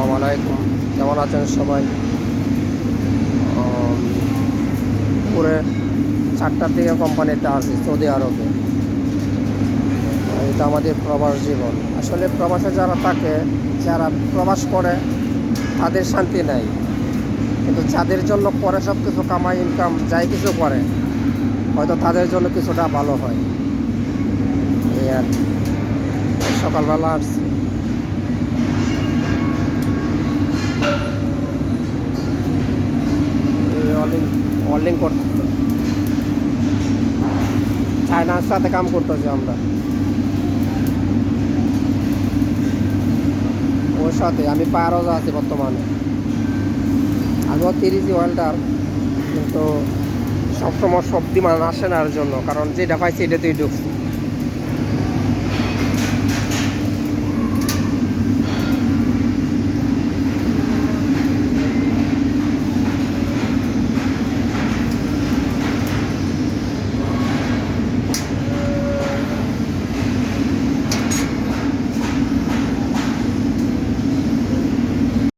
আসসালামু আলাইকুম। কেমন আছেন সবাই? পুরে 4টার দিকে কোম্পানিতে আসি সৌদি আরবে। এটা আমাদের প্রবাস জীবন। আসলে প্রবাসে যারা থাকে, যারা প্রবাস করে তাদের শান্তি নাই, কিন্তু যাদের জন্য পরে সব কিছু কামাই ইনকাম যাই কিছু করে হয়তো তাদের জন্য কিছুটা ভালো হয়। এই আর কি। সকালবেলা আসছি, ওয়ার্লিং ওয়ার্লিং করতে চায়নার সাথে কাম করতেছি আমরা। ওর সাথে আমি পায়ারও আছি বর্তমানে। আমিও 30 ওয়েল্ডার, কিন্তু সবসময় সব ডিমান্ড আসে না, এর জন্য কারণ যেটা পাইছি এটাতেই ঢুকছি।